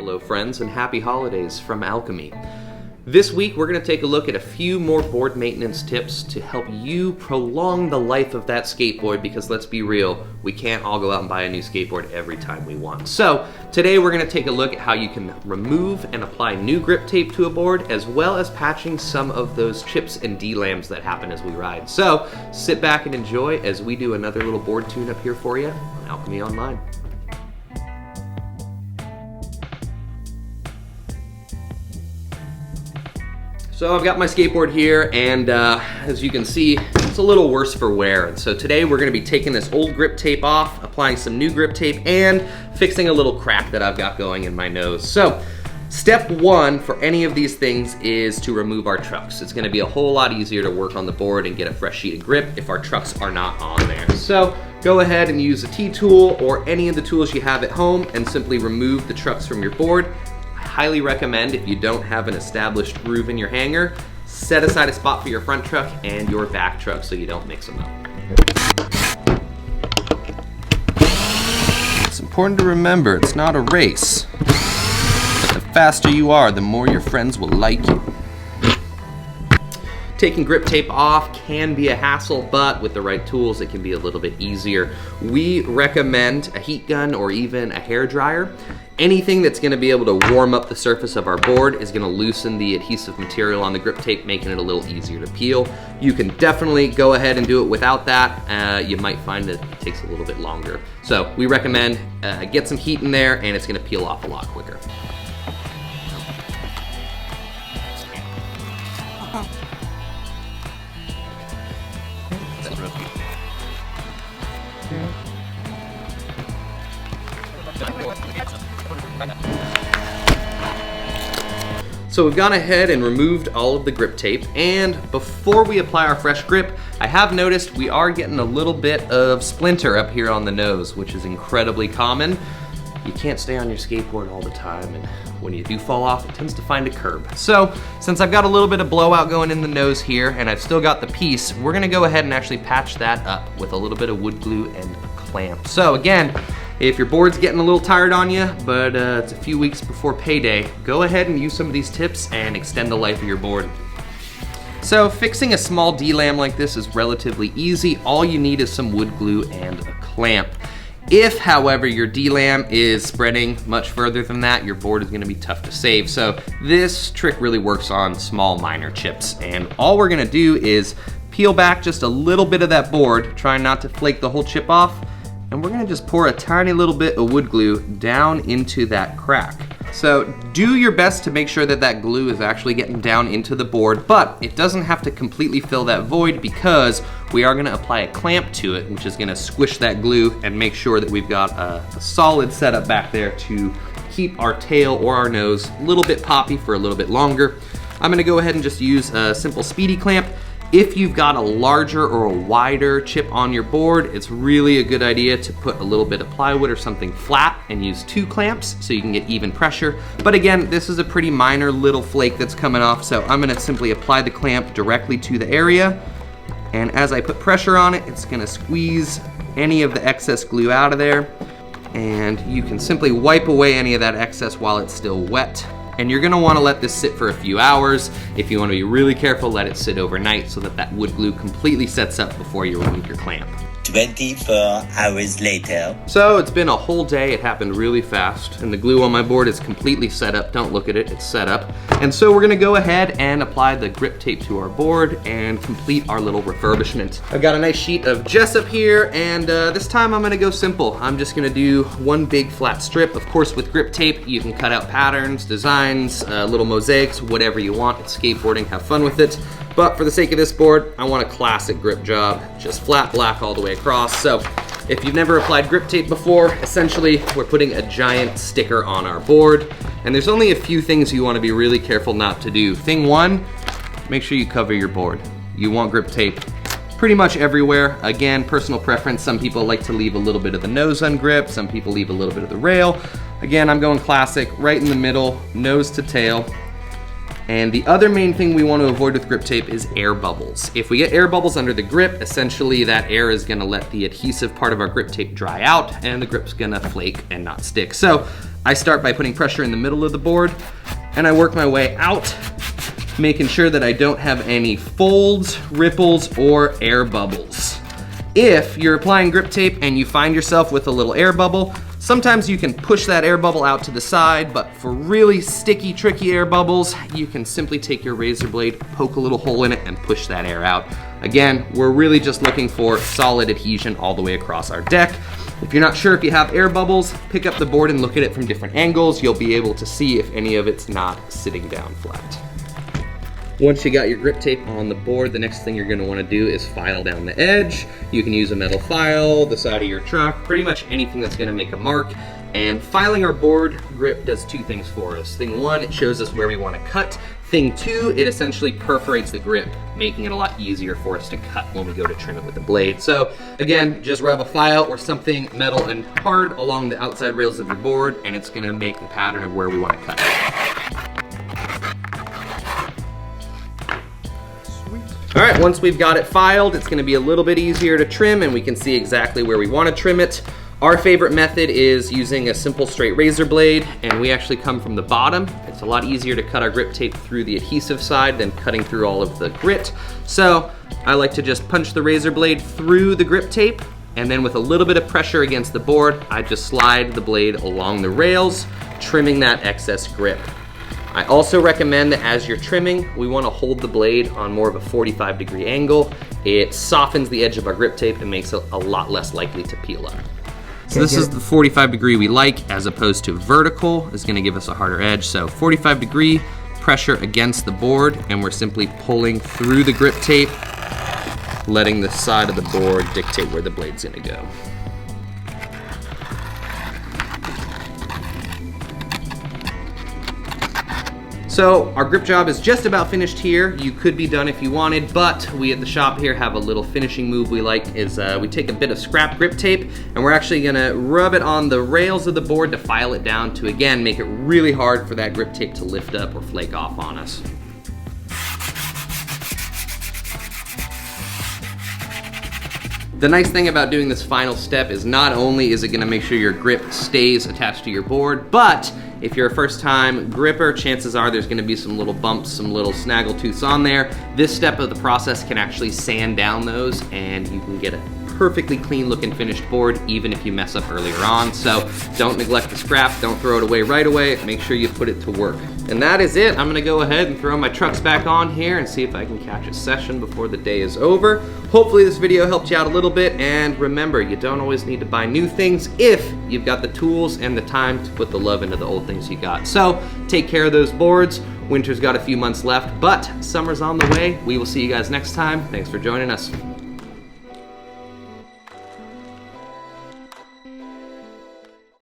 Hello friends and happy holidays from Alchemy. This week we're going to take a look at a few more board maintenance tips to help you prolong the life of that skateboard, because let's be real, we can't all go out and buy a new skateboard every time we want. So today we're going to take a look at how you can remove and apply new grip tape to a board, as well as patching some of those chips and Dlams that happen as we ride. So sit back and enjoy as we do another little board tune up here for you on Alchemy Online. So I've got my skateboard here, and as you can see, it's a little worse for wear. And so today we're gonna be taking this old grip tape off, applying some new grip tape, and fixing a little crack that I've got going in my nose. So step one for any of these things is to remove our trucks. It's gonna be a whole lot easier to work on the board and get a fresh sheet of grip if our trucks are not on there. So go ahead and use a T-tool or any of the tools you have at home and simply remove the trucks from your board. Highly recommend, if you don't have an established groove in your hanger, set aside a spot for your front truck and your back truck so you don't mix them up. It's important to remember, it's not a race. But the faster you are, the more your friends will like you. Taking grip tape off can be a hassle, but with the right tools, it can be a little bit easier. We recommend a heat gun or even a hair dryer. Anything that's gonna be able to warm up the surface of our board is gonna loosen the adhesive material on the grip tape, making it a little easier to peel. You can definitely go ahead and do it without that. You might find that it takes a little bit longer. So we recommend get some heat in there, and it's gonna peel off a lot quicker. So we've gone ahead and removed all of the grip tape, and before we apply our fresh grip, I have noticed we are getting a little bit of splinter up here on the nose, which is incredibly common. You can't stay on your skateboard all the time, and when you do fall off, it tends to find a curb. So since I've got a little bit of blowout going in the nose here, and I've still got the piece, we're gonna go ahead and actually patch that up with a little bit of wood glue and a clamp. So again, if your board's getting a little tired on you, but it's a few weeks before payday, go ahead and use some of these tips and extend the life of your board. So fixing a small Dlam like this is relatively easy. All you need is some wood glue and a clamp. If, however, your Dlam is spreading much further than that, your board is gonna be tough to save. So this trick really works on small minor chips. And all we're gonna do is peel back just a little bit of that board, trying not to flake the whole chip off. And we're gonna just pour a tiny little bit of wood glue down into that crack. So do your best to make sure that that glue is actually getting down into the board, but it doesn't have to completely fill that void, because we are gonna apply a clamp to it, which is gonna squish that glue and make sure that we've got a solid setup back there to keep our tail or our nose a little bit poppy for a little bit longer. I'm gonna go ahead and just use a simple speedy clamp. If you've got a larger or a wider chip on your board, it's really a good idea to put a little bit of plywood or something flat and use 2 clamps so you can get even pressure. But again, this is a pretty minor little flake that's coming off, so I'm gonna simply apply the clamp directly to the area. And as I put pressure on it, it's gonna squeeze any of the excess glue out of there. And you can simply wipe away any of that excess while it's still wet. And you're gonna wanna let this sit for a few hours. If you wanna be really careful, let it sit overnight so that that wood glue completely sets up before you remove your clamp. 24 hours later. So it's been a whole day. It happened really fast, and the glue on my board is completely set up. Don't look at it, it's set up. And so we're gonna go ahead and apply the grip tape to our board and complete our little refurbishment. I've got a nice sheet of Jessup here, and this time I'm gonna go simple. I'm just gonna do one big flat strip. Of course, with grip tape, you can cut out patterns, designs, little mosaics, whatever you want. It's skateboarding, have fun with it. But for the sake of this board, I want a classic grip job, just flat black all the way across. So if you've never applied grip tape before, essentially we're putting a giant sticker on our board. And there's only a few things you want to be really careful not to do. Thing one, make sure you cover your board. You want grip tape pretty much everywhere. Again, personal preference. Some people like to leave a little bit of the nose ungripped. Some people leave a little bit of the rail. Again, I'm going classic, right in the middle, nose to tail. And the other main thing we want to avoid with grip tape is air bubbles. If we get air bubbles under the grip, essentially that air is gonna let the adhesive part of our grip tape dry out and the grip's gonna flake and not stick. So I start by putting pressure in the middle of the board, and I work my way out, making sure that I don't have any folds, ripples, or air bubbles. If you're applying grip tape and you find yourself with a little air bubble, sometimes you can push that air bubble out to the side, but for really sticky, tricky air bubbles, you can simply take your razor blade, poke a little hole in it, and push that air out. Again, we're really just looking for solid adhesion all the way across our deck. If you're not sure if you have air bubbles, pick up the board and look at it from different angles. You'll be able to see if any of it's not sitting down flat. Once you got your grip tape on the board, the next thing you're gonna wanna do is file down the edge. You can use a metal file, the side of your truck, pretty much anything that's gonna make a mark. And filing our board grip does two things for us. Thing one, it shows us where we wanna cut. Thing two, it essentially perforates the grip, making it a lot easier for us to cut when we go to trim it with the blade. So again, just rub a file or something metal and hard along the outside rails of your board, and it's gonna make the pattern of where we wanna cut. All right, once we've got it filed, it's gonna be a little bit easier to trim and we can see exactly where we wanna trim it. Our favorite method is using a simple straight razor blade, and we actually come from the bottom. It's a lot easier to cut our grip tape through the adhesive side than cutting through all of the grit. So I like to just punch the razor blade through the grip tape, and then with a little bit of pressure against the board, I just slide the blade along the rails, trimming that excess grip. I also recommend that as you're trimming, we want to hold the blade on more of a 45-degree angle. It softens the edge of our grip tape and makes it a lot less likely to peel up. So this is the 45-degree we like, as opposed to vertical is going to give us a harder edge. So 45-degree pressure against the board, and we're simply pulling through the grip tape, letting the side of the board dictate where the blade's going to go. So our grip job is just about finished here. You could be done if you wanted, but we at the shop here have a little finishing move we like. Is we take a bit of scrap grip tape and we're actually gonna rub it on the rails of the board to file it down to, again, make it really hard for that grip tape to lift up or flake off on us. The nice thing about doing this final step is not only is it gonna make sure your grip stays attached to your board, but if you're a first-time gripper, chances are there's gonna be some little bumps, some little snaggle tooths on there. This step of the process can actually sand down those, and you can get a perfectly clean looking finished board even if you mess up earlier on. So don't neglect the scrap, don't throw it away right away, make sure you put it to work. And that is it. I'm gonna go ahead and throw my trucks back on here and see if I can catch a session before the day is over. Hopefully this video helped you out a little bit, and remember, you don't always need to buy new things if you've got the tools and the time to put the love into the old things you got. So take care of those boards. Winter's got a few months left, but summer's on the way. We will see you guys next time. Thanks for joining us.